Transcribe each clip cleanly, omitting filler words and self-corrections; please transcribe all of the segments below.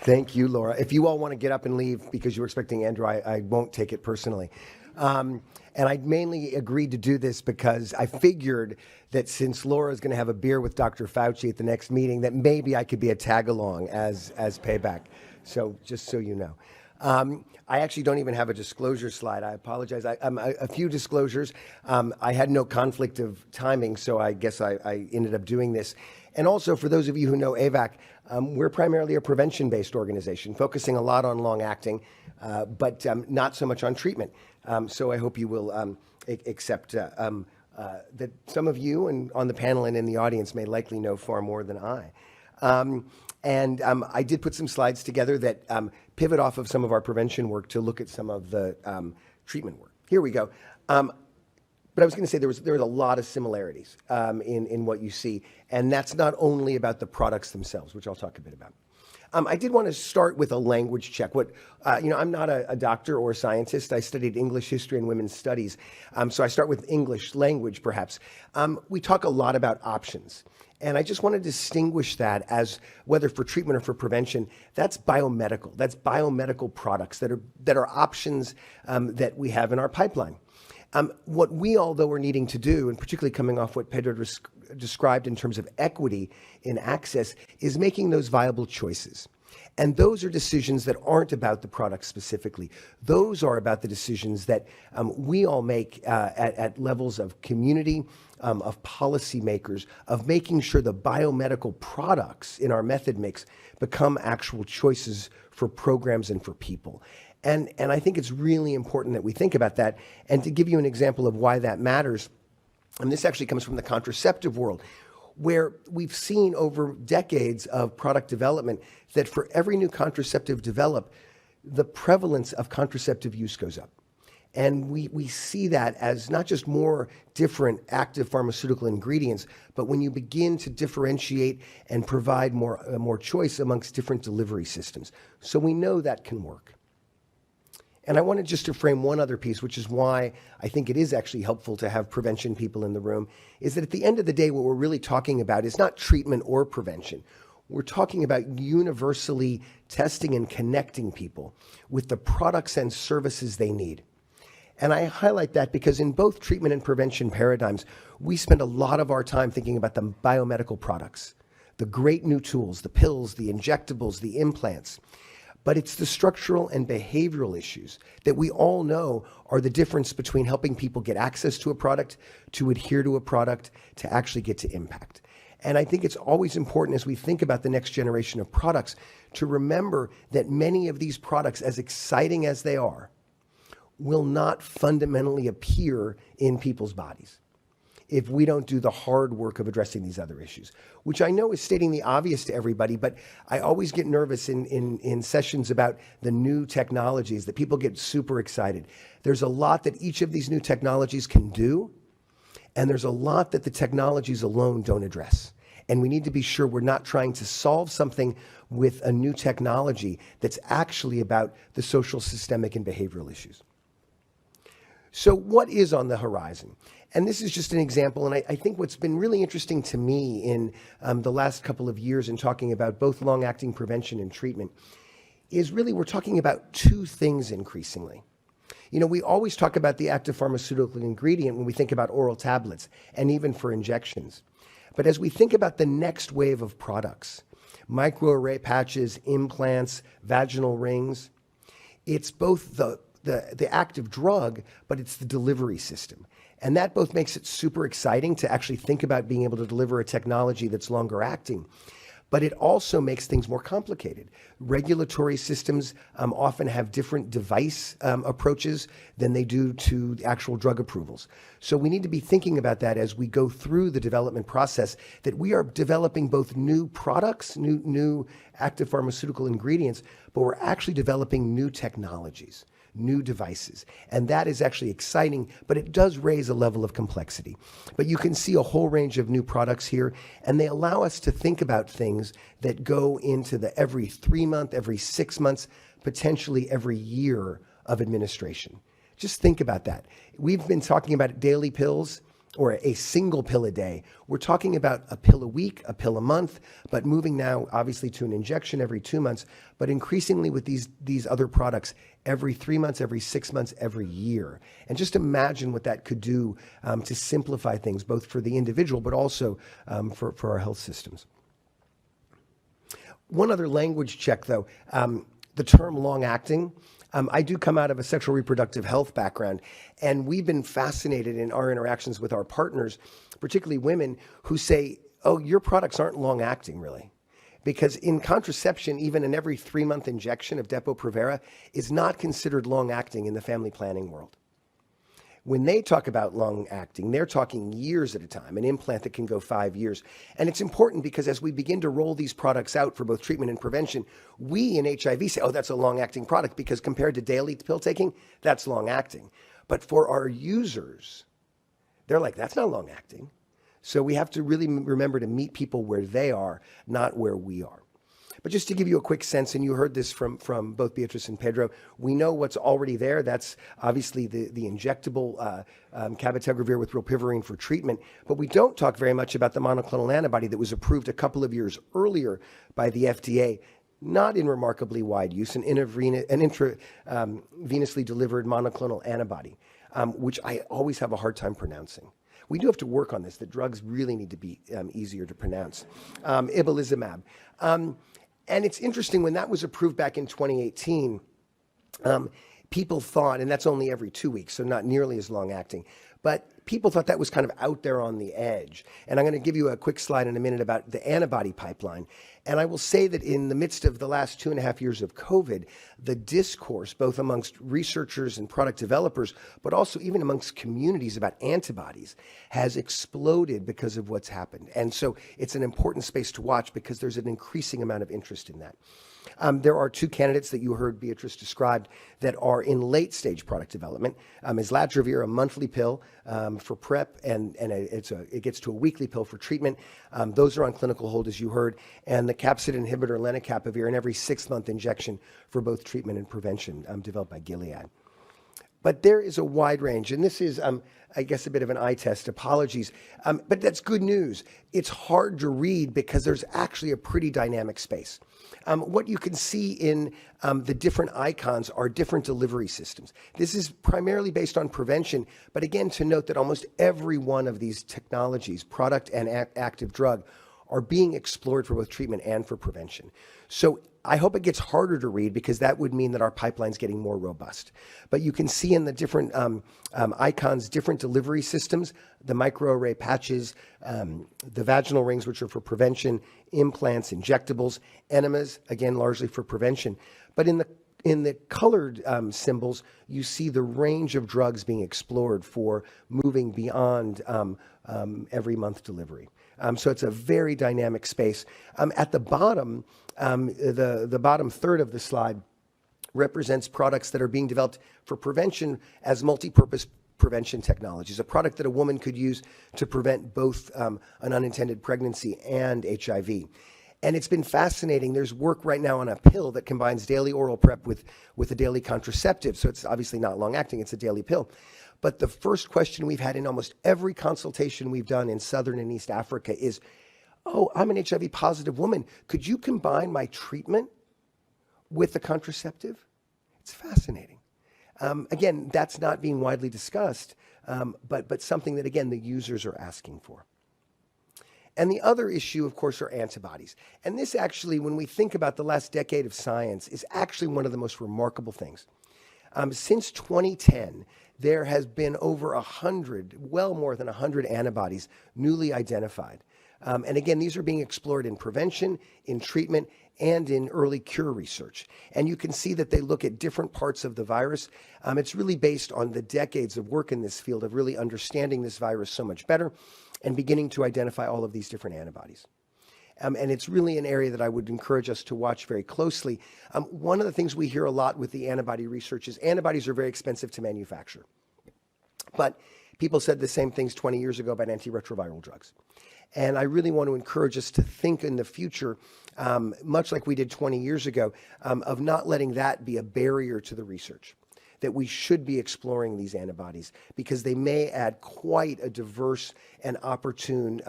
Thank you, Laura. If you all want to get up and leave because you were expecting Andrew, I won't take it personally. And I mainly agreed to do this because I figured that since Laura is going to have a beer with Dr. Fauci at the next meeting, that maybe I could be a tag-along as payback. So just so you know. I actually don't even have a disclosure slide. I apologize. A few disclosures. I had no conflict of timing, so I guess I ended up doing this. And also, for those of you who know AVAC, we're primarily a prevention-based organization, focusing a lot on long-acting, but not so much on treatment. So I hope you will accept that some of you and on the panel and in the audience may likely know far more than I. I did put some slides together that pivot off of some of our prevention work to look at some of the treatment work. Here we go. But I was going to say there was a lot of similarities in what you see, and that's not only about the products themselves, which I'll talk a bit about. I did want to start with a language check. I'm not a doctor or a scientist. I studied English history and women's studies, so I start with English language, perhaps. We talk a lot about options. And I just want to distinguish that as whether for treatment or for prevention, that's biomedical. That's biomedical products that are options that we have in our pipeline. What we all, though, are needing to do, and particularly coming off what Pedro described in terms of equity in access, is making those viable choices. And those are decisions that aren't about the product specifically. Those are about the decisions that we all make at levels of community, of policymakers, of making sure the biomedical products in our method mix become actual choices for programs and for people. And I think it's really important that we think about that. And to give you an example of why that matters, and this actually comes from the contraceptive world, where we've seen over decades of product development that for every new contraceptive developed, the prevalence of contraceptive use goes up. And we see that as not just more different active pharmaceutical ingredients, but when you begin to differentiate and provide more choice amongst different delivery systems. So we know that can work. And I wanted just to frame one other piece, which is why I think it is actually helpful to have prevention people in the room, is that at the end of the day, what we're really talking about is not treatment or prevention. We're talking about universally testing and connecting people with the products and services they need. And I highlight that because in both treatment and prevention paradigms, we spend a lot of our time thinking about the biomedical products, the great new tools, the pills, the injectables, the implants. But it's the structural and behavioral issues that we all know are the difference between helping people get access to a product, to adhere to a product, to actually get to impact. And I think it's always important as we think about the next generation of products to remember that many of these products, as exciting as they are, will not fundamentally appear in people's bodies if we don't do the hard work of addressing these other issues, which I know is stating the obvious to everybody, but I always get nervous in sessions about the new technologies that people get super excited. There's a lot that each of these new technologies can do, and there's a lot that the technologies alone don't address. And we need to be sure we're not trying to solve something with a new technology that's actually about the social, systemic, and behavioral issues. So what is on the horizon? And this is just an example, and I think what's been really interesting to me in the last couple of years in talking about both long-acting prevention and treatment is really we're talking about two things increasingly. You know, we always talk about the active pharmaceutical ingredient when we think about oral tablets and even for injections. But as we think about the next wave of products, microarray patches, implants, vaginal rings, it's both the active drug, but it's the delivery system. And that both makes it super exciting to actually think about being able to deliver a technology that's longer acting. But it also makes things more complicated. Regulatory systems often have different device approaches than they do to the actual drug approvals. So we need to be thinking about that as we go through the development process, that we are developing both new products, new active pharmaceutical ingredients, but we're actually developing new technologies, new devices. And that is actually exciting, but it does raise a level of complexity. But you can see a whole range of new products here, and they allow us to think about things that go into the every 3 month, every 6 months, potentially every year of administration. Just think about that. We've been talking about daily pills or a single pill a day. We're talking about a pill a week, a pill a month, but moving now obviously to an injection every 2 months, but increasingly with these other products every 3 months, every 6 months, every year. And just imagine what that could do to simplify things, both for the individual, but also for our health systems. One other language check, though, the term long-acting. I do come out of a sexual reproductive health background, and we've been fascinated in our interactions with our partners, particularly women, who say, oh, your products aren't long-acting, really. Because in contraception, even an every 3-month injection of Depo-Provera is not considered long-acting in the family planning world. When they talk about long-acting, they're talking years at a time, an implant that can go 5 years. And it's important because as we begin to roll these products out for both treatment and prevention, we in HIV say, oh, that's a long-acting product, because compared to daily pill taking, that's long-acting. But for our users, they're like, that's not long-acting. So we have to really remember to meet people where they are, not where we are. But just to give you a quick sense, and you heard this from both Beatrice and Pedro, we know what's already there. That's obviously the injectable cabotegravir with rilpivirine for treatment. But we don't talk very much about the monoclonal antibody that was approved a couple of years earlier by the FDA, not in remarkably wide use, an intravenously delivered monoclonal antibody, which I always have a hard time pronouncing. We do have to work on this. The drugs really need to be easier to pronounce. Ibalizumab. And it's interesting, when that was approved back in 2018, people thought, and that's only every 2 weeks, so not nearly as long acting, but people thought that was kind of out there on the edge. And I'm going to give you a quick slide in a minute about the antibody pipeline. And I will say that in the midst of the last 2.5 years of COVID, the discourse, both amongst researchers and product developers, but also even amongst communities about antibodies, has exploded because of what's happened. And so it's an important space to watch because there's an increasing amount of interest in that. There are 2 candidates that you heard Beatrice described that are in late-stage product development. Islatravir, a monthly pill for PrEP, and it gets to a weekly pill for treatment. Those are on clinical hold, as you heard. And the capsid inhibitor lenacapavir, an every 6-month injection for both treatment and prevention, developed by Gilead. But there is a wide range, and this is, I guess, a bit of an eye test. Apologies. But that's good news. It's hard to read because there's actually a pretty dynamic space. What you can see in the different icons are different delivery systems. This is primarily based on prevention, but again, to note that almost every one of these technologies, product and active drug, are being explored for both treatment and for prevention. So I hope it gets harder to read because that would mean that our pipeline's getting more robust. But you can see in the different icons, different delivery systems, the microarray patches, the vaginal rings, which are for prevention, implants, injectables, enemas, again, largely for prevention. But in the colored symbols, you see the range of drugs being explored for moving beyond every month delivery. So it's a very dynamic space. At the bottom, the bottom third of the slide represents products that are being developed for prevention as multi-purpose prevention technologies, a product that a woman could use to prevent both an unintended pregnancy and HIV. And it's been fascinating. There's work right now on a pill that combines daily oral PrEP with a daily contraceptive. So it's obviously not long-acting, it's a daily pill. But the first question we've had in almost every consultation we've done in Southern and East Africa is, oh, I'm an HIV positive woman. Could you combine my treatment with the contraceptive? It's fascinating. Again, that's not being widely discussed, but something that, again, the users are asking for. And the other issue, of course, are antibodies. And this actually, when we think about the last decade of science, is actually one of the most remarkable things. Since 2010, there has been over 100, well more than 100 antibodies newly identified. And again, these are being explored in prevention, in treatment, and in early cure research. And you can see that they look at different parts of the virus. It's really based on the decades of work in this field of really understanding this virus so much better and beginning to identify all of these different antibodies. And it's really an area that I would encourage us to watch very closely. One of the things we hear a lot with the antibody research is antibodies are very expensive to manufacture. But people said the same things 20 years ago about antiretroviral drugs. And I really want to encourage us to think in the future, much like we did 20 years ago, of not letting that be a barrier to the research. that we should be exploring these antibodies because they may add quite a diverse and opportune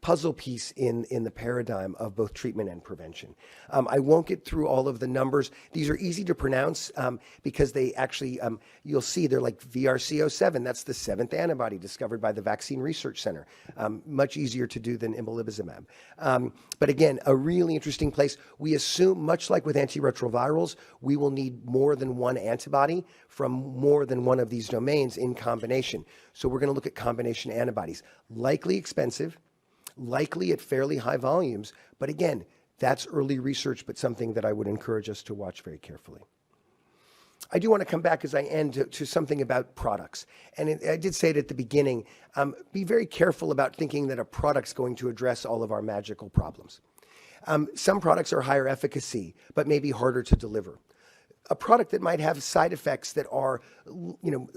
puzzle piece in the paradigm of both treatment and prevention. I won't get through all of the numbers. These are easy to pronounce because they actually, you'll see they're like VRC07. That's the 7th antibody discovered by the Vaccine Research Center. Much easier to do than imbelibizumab. But again, a really interesting place. We assume, much like with antiretrovirals, we will need more than one antibody from more than one of these domains in combination. So we're going to look at combination antibodies. Likely expensive, likely at fairly high volumes, but again, that's early research, but something that I would encourage us to watch very carefully. I do want to come back as I end to something about products. And I did say it at the beginning, be very careful about thinking that a product's going to address all of our magical problems. Some products are higher efficacy, but maybe harder to deliver. A product that might have side effects that are,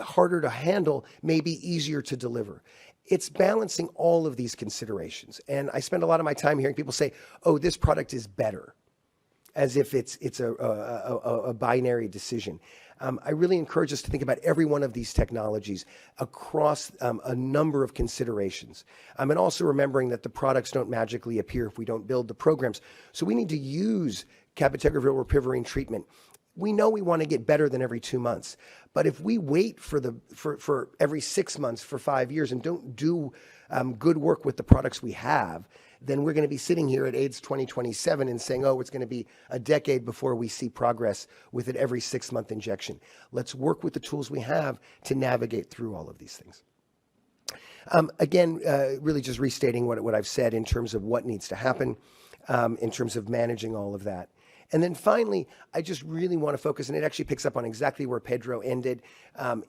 harder to handle may be easier to deliver. It's balancing all of these considerations. And I spend a lot of my time hearing people say, oh, this product is better, as if it's a binary decision. I really encourage us to think about every one of these technologies across a number of considerations. And also remembering that the products don't magically appear if we don't build the programs. So we need to use cabotegravir or ripivirine treatment. We know we want to get better than every 2 months, but if we wait for every 6 months for 5 years and don't do good work with the products we have, then we're going to be sitting here at AIDS 2027 and saying, oh, it's going to be a decade before we see progress with an every 6-month injection. Let's work with the tools we have to navigate through all of these things. Again, really just restating what I've said in terms of what needs to happen, in terms of managing all of that. And then finally, I just really want to focus, and it actually picks up on exactly where Pedro ended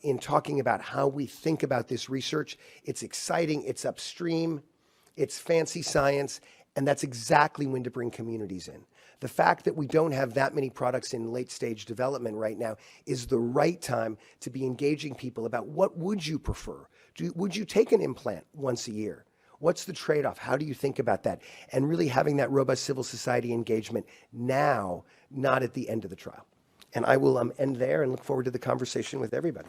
in talking about how we think about this research. It's exciting, it's upstream, it's fancy science, and that's exactly when to bring communities in. The fact that we don't have that many products in late stage development right now is the right time to be engaging people about what would you prefer? Would you take an implant once a year? What's the trade-off? How do you think about that? And really having that robust civil society engagement now, not at the end of the trial. And I will end there and look forward to the conversation with everybody.